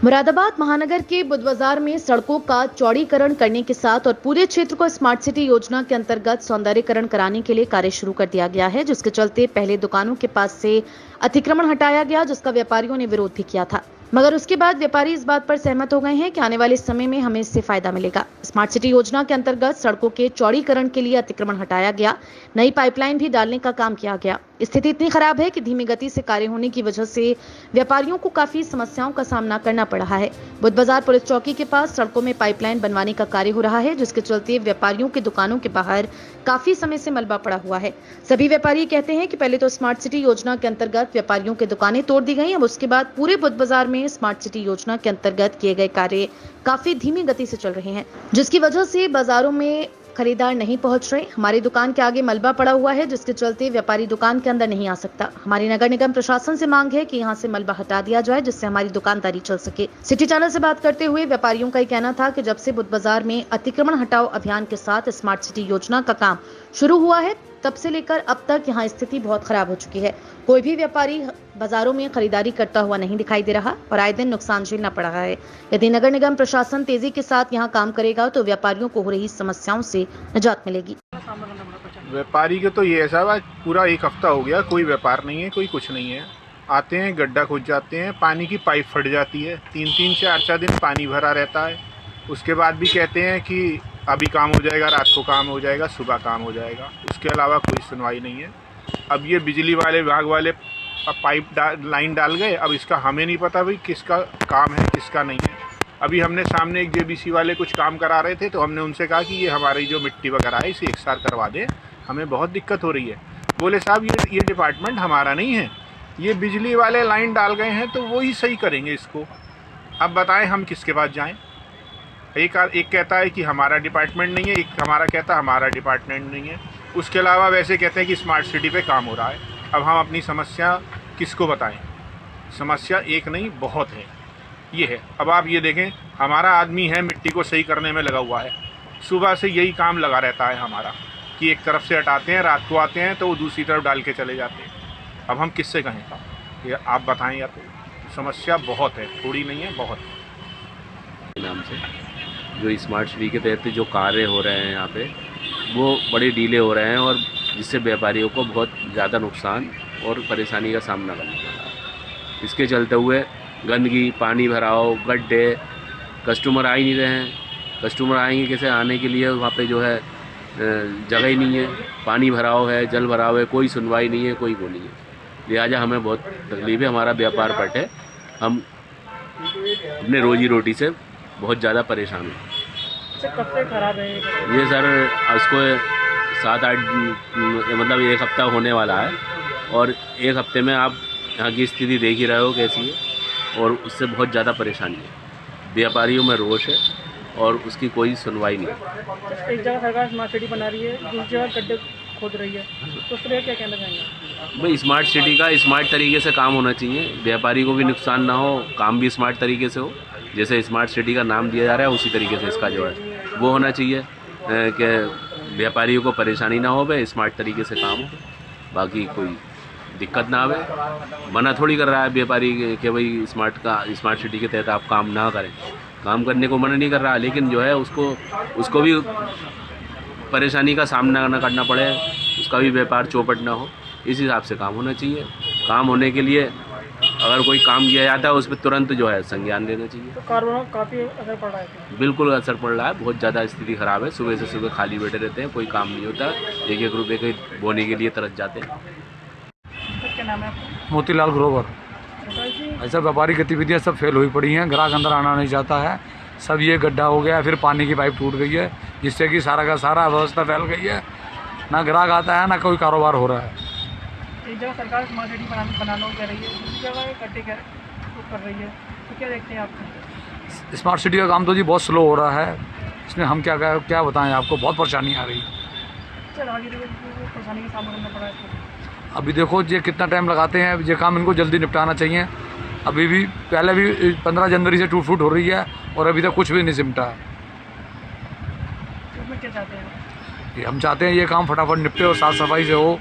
मुरादाबाद महानगर के बुध बाजार में सड़कों का चौड़ीकरण करने के साथ और पूरे क्षेत्र को स्मार्ट सिटी योजना के अंतर्गत सौंदर्यीकरण कराने के लिए कार्य शुरू कर दिया गया है, जिसके चलते पहले दुकानों के पास से अतिक्रमण हटाया गया, जिसका व्यापारियों ने विरोध भी किया था। मगर उसके बाद व्यापारी इस बात पर सहमत हो गए हैं कि आने वाले समय में हमें इससे फायदा मिलेगा। स्मार्ट सिटी योजना के अंतर्गत सड़कों के चौड़ीकरण के लिए अतिक्रमण हटाया गया, नई पाइपलाइन भी डालने का काम किया गया। स्थिति इतनी खराब है कि धीमी गति से कार्य होने की वजह से व्यापारियों को काफी समस्याओं का सामना करना पड़ रहा है। बुध बाजार पुलिस चौकी के पास सड़कों में पाइपलाइन बनवाने का कार्य हो रहा है, जिसके चलते व्यापारियों की दुकानों के बाहर काफी समय से मलबा पड़ा हुआ है। सभी व्यापारी कहते हैं कि पहले तो स्मार्ट सिटी योजना के अंतर्गत व्यापारियों की दुकानें तोड़ दी गई, अब उसके बाद पूरे बुध बाजार में स्मार्ट सिटी योजना के अंतर्गत किए गए कार्य काफी धीमी गति से चल रहे हैं, जिसकी वजह से बाजारों में खरीदार नहीं पहुंच रहे। हमारी दुकान के आगे मलबा पड़ा हुआ है, जिसके चलते व्यापारी दुकान के अंदर नहीं आ सकता। हमारी नगर निगम प्रशासन से मांग है कि यहां से मलबा हटा दिया जाए, जिससे हमारी दुकानदारी चल सके। सिटी चैनल से बात करते हुए व्यापारियों का कहना था कि जब से बुध बाजार में अतिक्रमण हटाओ अभियान के साथ स्मार्ट सिटी योजना का काम शुरू हुआ है, तब से लेकर अब तक यहाँ स्थिति बहुत खराब हो चुकी है। कोई भी व्यापारी बाजारों में खरीदारी करता हुआ नहीं दिखाई दे रहा और आए दिन नुकसान झेलना पड़ रहा है। यदि नगर निगम प्रशासन तेजी के साथ यहाँ काम करेगा तो व्यापारियों को हो रही समस्याओं से निजात मिलेगी। व्यापारी के तो ये ऐसा पूरा एक हफ्ता हो गया, कोई व्यापार नहीं है, कोई कुछ नहीं है। आते हैं, गड्ढा खोद जाते हैं, पानी की पाइप फट जाती है, 3-3 से 4 दिन पानी भरा रहता है। उसके बाद भी कहते हैं कि अभी काम हो जाएगा, रात को काम हो जाएगा, सुबह काम हो जाएगा। उसके अलावा कोई सुनवाई नहीं है। अब ये बिजली वाले विभाग वाले पाइप लाइन डाल गए, अब इसका हमें नहीं पता भाई किसका काम है किसका नहीं है। अभी हमने सामने एक जेबीसी वाले कुछ काम करा रहे थे, तो हमने उनसे कहा कि ये हमारी जो मिट्टी वगैरह है इसे एक साथ करवा दें, हमें बहुत दिक्कत हो रही है। बोले साहब ये डिपार्टमेंट हमारा नहीं है, ये बिजली वाले लाइन डाल गए हैं तो वो ही सही करेंगे इसको। अब बताएं हम किसके पास जाएं? एक कहता है कि हमारा डिपार्टमेंट नहीं है, एक हमारा कहता है हमारा डिपार्टमेंट नहीं है। उसके अलावा वैसे कहते हैं कि स्मार्ट सिटी पे काम हो रहा है। अब हम अपनी समस्या किसको बताएं? समस्या एक नहीं बहुत है, ये है। अब आप ये देखें, हमारा आदमी है मिट्टी को सही करने में लगा हुआ है, सुबह से यही काम लगा रहता है हमारा कि एक तरफ से हटाते हैं, रात को आते हैं तो वो दूसरी तरफ डाल के चले जाते हैं। अब हम किससे कहें? ये आप बताएं। या तो समस्या बहुत है, थोड़ी नहीं है, बहुत है। नाम से जो स्मार्ट सिटी के तहत जो कार्य हो रहे हैं यहाँ पे, वो बड़े डीले हो रहे हैं और जिससे व्यापारियों को बहुत ज़्यादा नुकसान और परेशानी का सामना करना पड़ रहा है। इसके चलते हुए गंदगी, पानी भराव, गड्ढे, कस्टमर आ ही नहीं रहे हैं। कस्टमर आएंगे कैसे? आने के लिए वहाँ पे जो है जगह ही नहीं है, पानी भराव है, जल भराव है, कोई सुनवाई नहीं है, कोई वो नहीं है। लिहाजा हमें बहुत तकलीफ है, हमारा व्यापार पट है, हम अपने रोजी रोटी से बहुत ज़्यादा परेशान हैं। कब से खराब है ये सर उसको 7-8 मतलब 1 हफ्ता होने वाला है और 1 हफ्ते में आप यहाँ की स्थिति देख ही रहे हो कैसी है और उससे बहुत ज़्यादा परेशानी है। व्यापारियों में रोष है और उसकी कोई सुनवाई नहीं है। एक जगह सरकार स्मार्ट सिटी बना रही है, दूसरी जगह गड्ढे खोद रही है, तो उस पर क्या कहना चाहेंगे? भाई स्मार्ट सिटी का स्मार्ट तरीके से काम होना चाहिए, व्यापारी को भी नुकसान ना हो, काम भी स्मार्ट तरीके से हो। जैसे स्मार्ट सिटी का नाम दिया जा रहा है उसी तरीके से इसका जो है वो होना चाहिए कि व्यापारियों को परेशानी ना हो, भाई स्मार्ट तरीके से काम हो, बाकी कोई दिक्कत ना आवे। मना थोड़ी कर रहा है व्यापारी कि भाई स्मार्ट सिटी के तहत आप काम ना करें, काम करने को मना नहीं कर रहा, लेकिन जो है उसको भी परेशानी का सामना ना करना पड़े, उसका भी व्यापार चौपट ना हो, इस हिसाब से काम होना चाहिए। काम होने के लिए अगर कोई काम किया जाता है उस पर तुरंत जो है संज्ञान लेना चाहिए। तो कारोबार काफ़ी असर पड़ रहा है। बिल्कुल असर पड़ रहा है, बहुत ज़्यादा स्थिति ख़राब है। सुबह से सुबह खाली बैठे रहते हैं, कोई काम नहीं होता, 1-1 रुपये के बोने के लिए तरस जाते हैं। क्या नाम है आपका? मोतीलाल ग्रोवर। जी, ऐसा व्यापारिक गतिविधियाँ सब फेल हुई पड़ी हैं, ग्राहक अंदर आना नहीं चाहता है, सब ये गड्ढा हो गया है, फिर पानी की पाइप टूट गई है, जिससे कि सारा का सारा व्यवस्था फैल गई है, ना ग्राहक आता है ना कोई कारोबार हो रहा है। एक जगह सरकार स्मार्ट सिटी बनाना कह रही है, दूसरी जगह गड्ढे कर रही है, तो क्या देखते हैं आप? स्मार्ट सिटी का काम तो जी बहुत स्लो हो रहा है, इसमें हम क्या बताएं आपको, बहुत परेशानी आ रही है। परेशानी का सामना करना पड़ा है। अभी देखो ये कितना टाइम लगाते हैं, ये काम इनको जल्दी निपटाना चाहिए। अभी भी पहले भी 15 जनवरी से टूट फूट हो रही है और अभी तक कुछ भी नहीं सिमटा है। क्या चाहते हैं? हम चाहते हैं ये काम फटाफट निपटे और साफ़ सफाई से हो,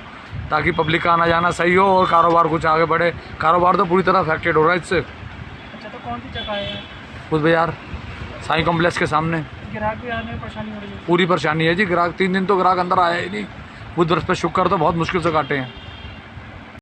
ताकि पब्लिक का आना जाना सही हो और कारोबार कुछ आगे बढ़े। कारोबार तो पूरी तरह अफेक्टेड हो रहा है इससे। अच्छा, तो कौन सी जगह है? बुध बाजार साईं कॉम्प्लेक्स के सामने। ग्राहक भी आने में परेशानी हो रही है? पूरी परेशानी है जी, ग्राहक 3 दिन तो ग्राहक अंदर आया ही नहीं। बुध बृहस्पति शुक्र तो बहुत मुश्किल से काटे हैं।